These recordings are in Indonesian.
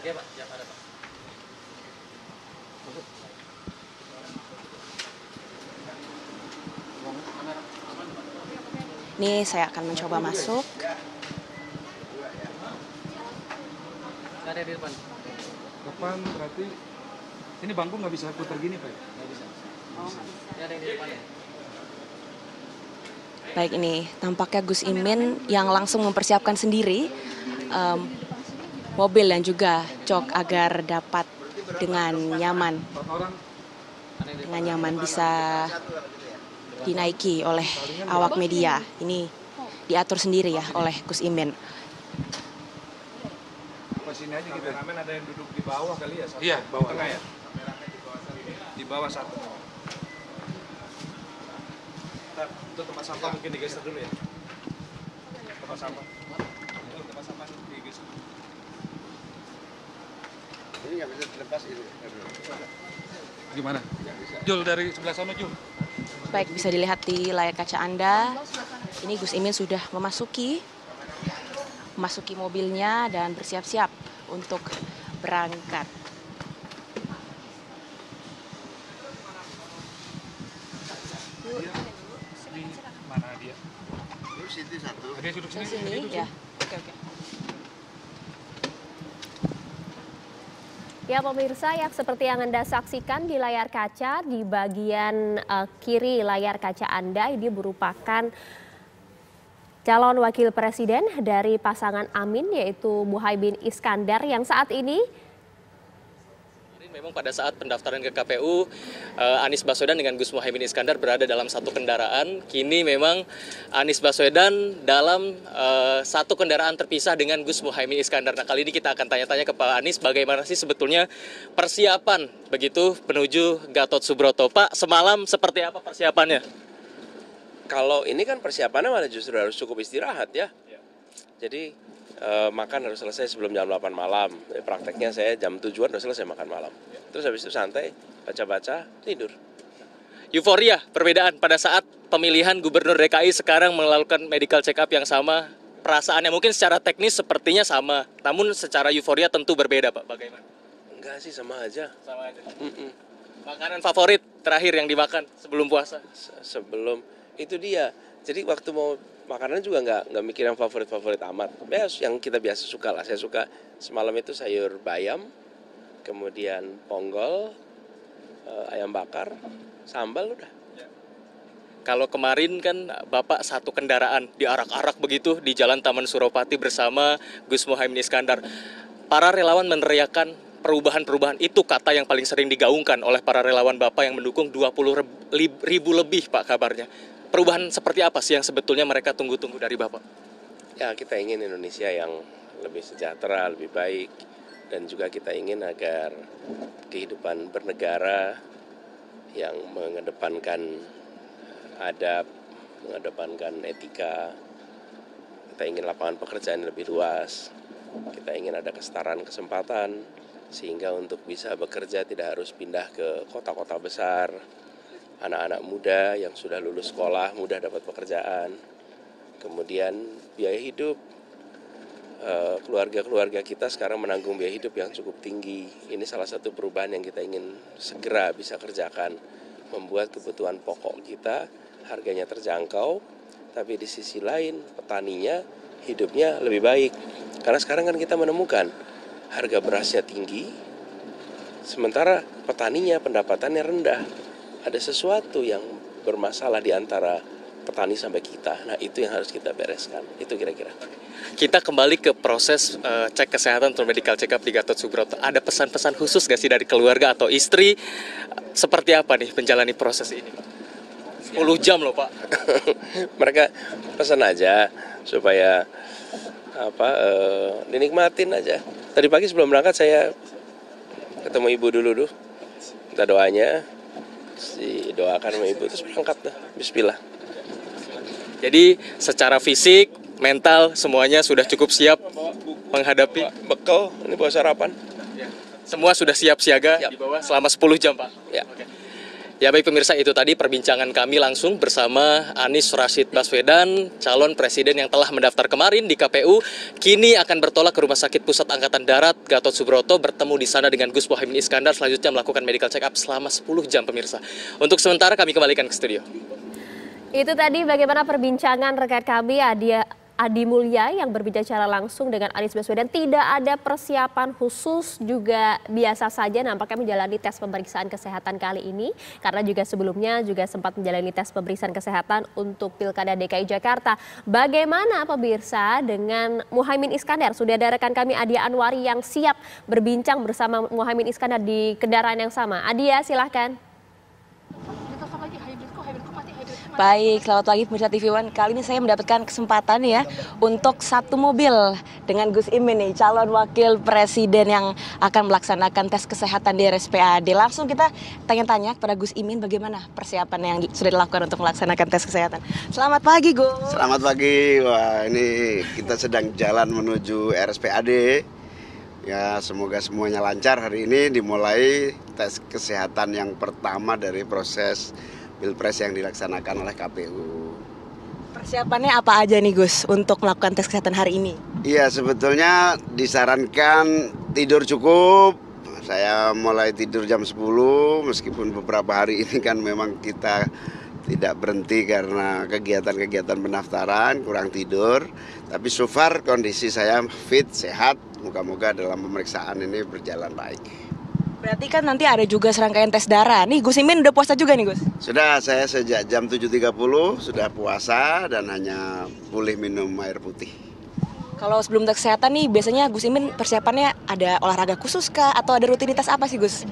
Iya Pak, siap ada Pak. Ini saya akan mencoba masuk. Ada di depan. Depan berarti ini bangku nggak bisa putar gini Pak? Nggak bisa. Ada yang di depan ya. Baik, ini tampaknya Gus Imin yang langsung mempersiapkan sendiri mobil dan juga jok agar dapat dengan nyaman bisa dinaiki oleh awak media. Ini diatur sendiri ya oleh Gus Imin. Apa sini aja gitu? Kameramen ada yang duduk di bawah kali ya? Satu, Iya, bawah tengah ya. Di bawah satu. Itu tempat sampah mungkin digeser dulu ya. Tempat sampah. Itu tempat sampah digeser. Ini nggak bisa dilepas ini. Gimana? Jul dari sebelah sana Jul. Baik, bisa dilihat di layar kaca Anda. Ini Gus Imin sudah memasuki mobilnya dan bersiap-siap untuk berangkat. Di mana dia? Terus itu satu. Dia duduk Di sini. sini ya. Oke. Ya pemirsa, yang seperti yang Anda saksikan di layar kaca, di bagian kiri layar kaca Anda, ini merupakan calon wakil presiden dari pasangan Amin, yaitu Muhaimin Iskandar, yang saat ini Memang pada saat pendaftaran ke KPU, Anies Baswedan dengan Gus Muhaimin Iskandar berada dalam satu kendaraan. Kini memang Anies Baswedan dalam satu kendaraan terpisah dengan Gus Muhaimin Iskandar. Nah, kali ini kita akan tanya-tanya ke Pak Anies bagaimana sih sebetulnya persiapan begitu menuju Gatot Subroto. Pak, semalam seperti apa persiapannya? Kalau ini kan persiapannya malah justru harus cukup istirahat ya. Jadi makan harus selesai sebelum jam 8 malam. Prakteknya saya jam 7-an harus selesai makan malam. Terus habis itu santai, baca-baca, tidur. Euforia perbedaan pada saat pemilihan Gubernur DKI sekarang melakukan medical check up yang sama. Perasaannya mungkin secara teknis sepertinya sama, namun secara euforia tentu berbeda Pak. Bagaimana? Enggak sih, sama aja. Sama aja. Makanan favorit terakhir yang dimakan sebelum puasa? Sebelum itu dia. Jadi waktu mau makanan juga nggak mikir yang favorit amat. Yang kita biasa suka lah. Saya suka semalam itu sayur bayam, kemudian ponggol, ayam bakar, sambal udah. Kalau kemarin kan Bapak satu kendaraan diarak-arak begitu di Jalan Taman Suropati bersama Gus Muhaimin Iskandar. Para relawan meneriakan perubahan-perubahan, itu kata yang paling sering digaungkan oleh para relawan Bapak yang mendukung 20.000 lebih Pak kabarnya. Perubahan seperti apa sih yang sebetulnya mereka tunggu-tunggu dari Bapak? Ya, kita ingin Indonesia yang lebih sejahtera, lebih baik. Dan juga kita ingin agar kehidupan bernegara yang mengedepankan adab, mengedepankan etika. Kita ingin lapangan pekerjaan lebih luas. Kita ingin ada kesetaraan kesempatan, sehingga untuk bisa bekerja tidak harus pindah ke kota-kota besar. Anak-anak muda yang sudah lulus sekolah mudah dapat pekerjaan. Kemudian biaya hidup, keluarga-keluarga kita sekarang menanggung biaya hidup yang cukup tinggi. Ini salah satu perubahan yang kita ingin segera bisa kerjakan. Membuat kebutuhan pokok kita harganya terjangkau, tapi di sisi lain petaninya hidupnya lebih baik. Karena sekarang kan kita menemukan harga berasnya tinggi, sementara petaninya pendapatannya rendah. Ada sesuatu yang bermasalah di antara petani sampai kita. Nah, itu yang harus kita bereskan. Itu kira-kira. Kita kembali ke proses cek kesehatan atau medical check up di Gatot Subroto. Ada pesan-pesan khusus nggak sih dari keluarga atau istri? Seperti apa nih menjalani proses ini? 10 jam loh Pak. Mereka pesan aja supaya dinikmatin aja. Tadi pagi sebelum berangkat saya ketemu ibu dulu minta doanya. Doakan sama ibu terus berangkat dah. Bismillah. Jadi secara fisik, mental semuanya sudah cukup siap menghadapi. Bekal, ini bawa sarapan. Semua sudah siap siaga di bawah selama 10 jam Pak. Ya. Oke. Ya baik pemirsa, itu tadi perbincangan kami langsung bersama Anies Rashid Baswedan, calon presiden yang telah mendaftar kemarin di KPU, kini akan bertolak ke Rumah Sakit Pusat Angkatan Darat Gatot Subroto, bertemu di sana dengan Gus Muhaimin Iskandar, selanjutnya melakukan medical check up selama 10 jam pemirsa. Untuk sementara kami kembalikan ke studio. Itu tadi bagaimana perbincangan rekan kami Adi Mulya yang berbicara langsung dengan Anies Baswedan. Tidak ada persiapan khusus, juga biasa saja nampaknya menjalani tes pemeriksaan kesehatan kali ini. Karena juga sebelumnya juga sempat menjalani tes pemeriksaan kesehatan untuk Pilkada DKI Jakarta. Bagaimana pemirsa dengan Muhaimin Iskandar? Sudah ada rekan kami Adia Anwari yang siap berbincang bersama Muhaimin Iskandar di kendaraan yang sama. Adia, silahkan. Baik, selamat pagi pemirsa TV One. Kali ini saya mendapatkan kesempatan ya untuk satu mobil dengan Gus Imin nih, calon wakil presiden yang akan melaksanakan tes kesehatan di RSPAD. Langsung kita tanya-tanya kepada Gus Imin bagaimana persiapan yang sudah dilakukan untuk melaksanakan tes kesehatan. Selamat pagi, Gus. Selamat pagi. Wah, ini kita sedang jalan menuju RSPAD. Ya, semoga semuanya lancar. Hari ini dimulai tes kesehatan yang pertama dari proses Pilpres yang dilaksanakan oleh KPU. Persiapannya apa aja nih Gus untuk melakukan tes kesehatan hari ini? Iya, sebetulnya disarankan tidur cukup. Saya mulai tidur jam 10, meskipun beberapa hari ini kan memang kita tidak berhenti karena kegiatan-kegiatan pendaftaran, kurang tidur. Tapi so far kondisi saya fit, sehat. Moga-moga dalam pemeriksaan ini berjalan baik. Berarti kan nanti ada juga serangkaian tes darah. Nih Gus Imin udah puasa juga nih Gus? Sudah, saya sejak jam 7.30 sudah puasa dan hanya boleh minum air putih. Kalau sebelum tes kesehatan nih biasanya Gus Imin persiapannya ada olahraga khusus kah atau ada rutinitas apa sih Gus?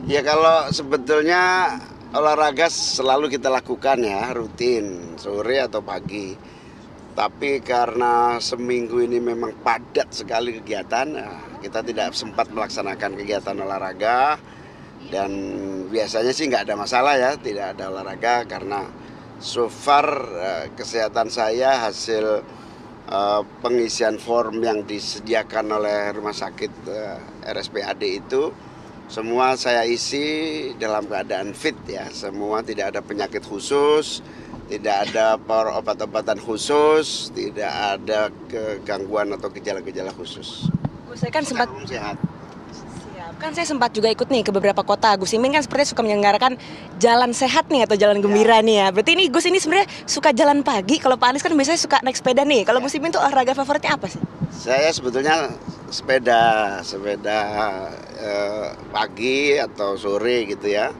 Ya kalau sebetulnya olahraga selalu kita lakukan ya, rutin, sore atau pagi. Tapi karena seminggu ini memang padat sekali kegiatan, kita tidak sempat melaksanakan kegiatan olahraga. Dan biasanya sih nggak ada masalah ya, tidak ada olahraga karena so far kesehatan saya hasil pengisian form yang disediakan oleh rumah sakit RSPAD itu semua saya isi dalam keadaan fit ya, semua tidak ada penyakit khusus, tidak ada obat-obatan khusus, tidak ada kegangguan atau gejala-gejala khusus. Saya kan sempat sehat. Kan saya sempat juga ikut nih ke beberapa kota. Gus Imin kan sepertinya suka menyelenggarakan jalan sehat nih atau jalan gembira nih ya. Berarti ini Gus ini sebenarnya suka jalan pagi. Kalau Pak Anies kan biasanya suka naik sepeda nih. Kalau Gus Imin tuh olahraga favoritnya apa sih? Saya sebetulnya sepeda pagi atau sore gitu ya.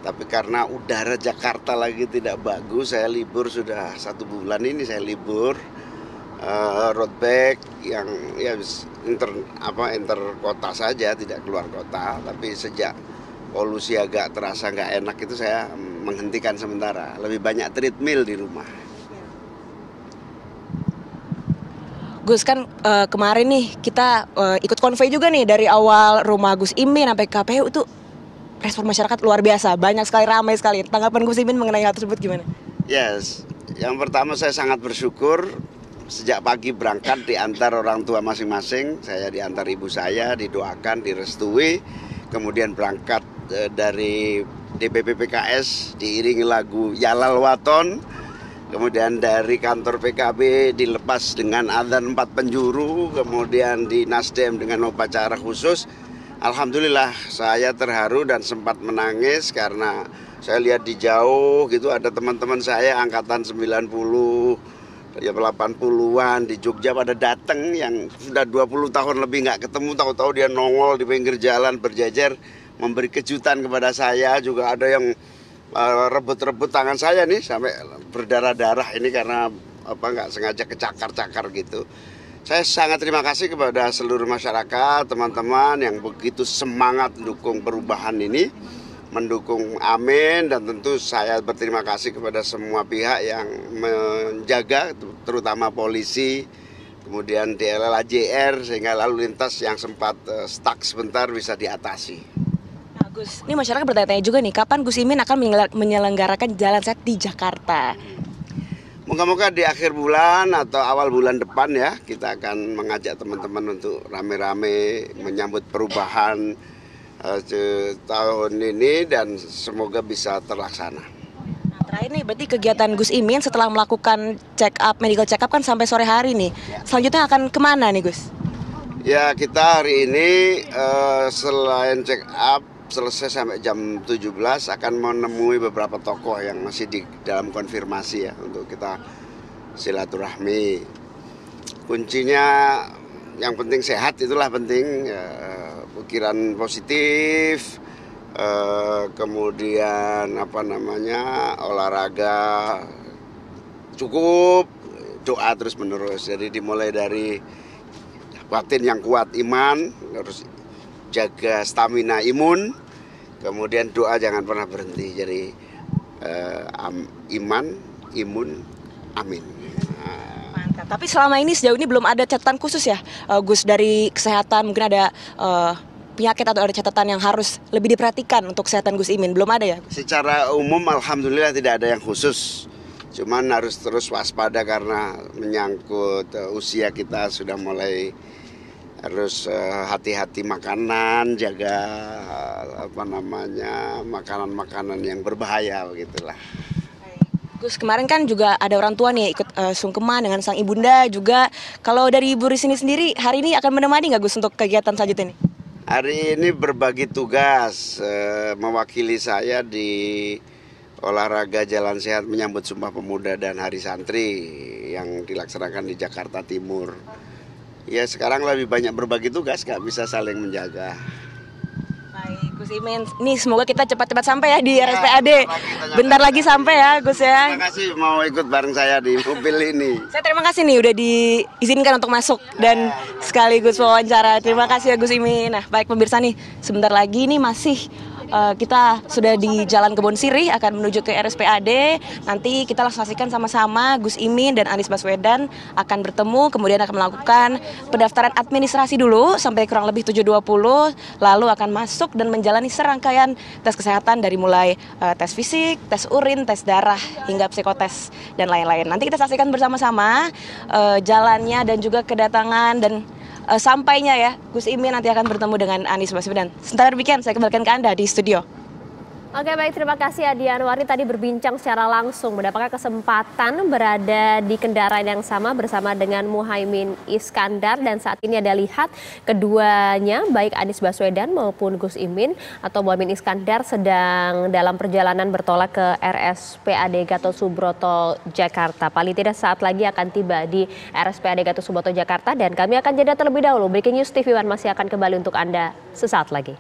Tapi karena udara Jakarta lagi tidak bagus, saya libur sudah 1 bulan ini saya libur. Road bike yang ya inter kota saja, tidak keluar kota. Tapi sejak polusi agak terasa nggak enak itu saya menghentikan sementara. Lebih banyak treadmill di rumah. Gus kan kemarin nih kita ikut konvoy juga nih dari awal rumah Gus Imin sampai KPU itu respon masyarakat luar biasa, banyak sekali, ramai sekali. Tanggapan Gus Imin mengenai hal tersebut gimana? Yes, yang pertama saya sangat bersyukur. Sejak pagi berangkat diantar orang tua masing-masing, saya diantar ibu saya, didoakan, direstui, kemudian berangkat dari DPP PKS diiringi lagu Yalal Waton, kemudian dari kantor PKB dilepas dengan adzan 4 penjuru, kemudian di Nasdem dengan upacara khusus. Alhamdulillah saya terharu dan sempat menangis karena saya lihat di jauh gitu ada teman-teman saya angkatan 90 ya 80-an di Jogja pada datang yang sudah 20 tahun lebih nggak ketemu, tahu-tahu dia nongol di pinggir jalan berjejer memberi kejutan kepada saya. Juga ada yang rebut-rebut tangan saya nih sampai berdarah-darah ini karena nggak sengaja kecakar-cakar gitu. Saya sangat terima kasih kepada seluruh masyarakat, teman-teman yang begitu semangat mendukung perubahan ini, mendukung Amin, dan tentu saya berterima kasih kepada semua pihak yang menjaga, terutama polisi, kemudian DLL AJR, sehingga lalu lintas yang sempat stuck sebentar bisa diatasi. Nah Gus, ini masyarakat bertanya-tanya juga nih, kapan Gus Imin akan menyelenggarakan jalan sehat di Jakarta? Moga-moga di akhir bulan atau awal bulan depan ya, kita akan mengajak teman-teman untuk rame-rame menyambut perubahan tahun ini dan semoga bisa terlaksana. Nah, terakhir nih, berarti kegiatan Gus Imin setelah melakukan medical check up kan sampai sore hari nih. Selanjutnya akan kemana nih Gus? Ya, kita hari ini selain check up selesai sampai jam 17 akan menemui beberapa tokoh yang masih di dalam konfirmasi ya untuk kita silaturahmi. Kuncinya yang penting sehat, itulah penting, pikiran positif, kemudian olahraga cukup, doa terus menerus. Jadi dimulai dari batin yang kuat, iman, harus jaga stamina imun, kemudian doa jangan pernah berhenti. Jadi iman, imun, amin. Mantap. Tapi selama ini sejauh ini belum ada catatan khusus ya Gus dari kesehatan, mungkin ada penyakit atau ada catatan yang harus lebih diperhatikan untuk kesehatan Gus Imin, belum ada ya? Secara umum alhamdulillah tidak ada yang khusus, cuman harus terus waspada karena menyangkut usia kita sudah mulai harus hati-hati makanan, jaga makanan-makanan yang berbahaya begitulah. Gus, kemarin kan juga ada orang tua nih ikut sungkeman dengan sang ibunda juga. Kalau dari Ibu Risini sendiri hari ini akan menemani nggak Gus untuk kegiatan selanjutnya ini? Hari ini berbagi tugas mewakili saya di olahraga Jalan Sehat menyambut Sumpah Pemuda dan Hari Santri yang dilaksanakan di Jakarta Timur. Ya sekarang lebih banyak berbagi tugas, nggak bisa saling menjaga. Baik, Gus Imin, nih semoga kita cepat-cepat sampai ya di RSPAD. Bentar lagi sampai ya Gus ya. Terima kasih mau ikut bareng saya di mobil ini. Saya terima kasih nih udah diizinkan untuk masuk dan sekaligus wawancara. Terima kasih ya Gus Imin. Nah baik pemirsa nih, sebentar lagi nih masih kita sudah di Jalan Kebon Sirih akan menuju ke RSPAD. Nanti kita langsung saksikan sama-sama Gus Imin dan Anies Baswedan akan bertemu, kemudian akan melakukan pendaftaran administrasi dulu sampai kurang lebih 7.20, lalu akan masuk dan menjalani serangkaian tes kesehatan dari mulai tes fisik, tes urin, tes darah, hingga psikotes dan lain-lain. Nanti kita saksikan bersama-sama jalannya dan juga kedatangan dan sampainya ya Gus Imin nanti akan bertemu dengan Anies Baswedan. Sementara demikian saya kembalikan ke Anda di studio. Oke baik, terima kasih Adi Anwari tadi berbincang secara langsung, mendapatkan kesempatan berada di kendaraan yang sama bersama dengan Muhaimin Iskandar, dan saat ini ada lihat keduanya baik Anies Baswedan maupun Gus Imin atau Muhaimin Iskandar sedang dalam perjalanan bertolak ke RSPAD Gatot Subroto Jakarta. Paling tidak saat lagi akan tiba di RSPAD Gatot Subroto Jakarta dan kami akan jeda terlebih dahulu. Breaking News TV One masih akan kembali untuk Anda sesaat lagi.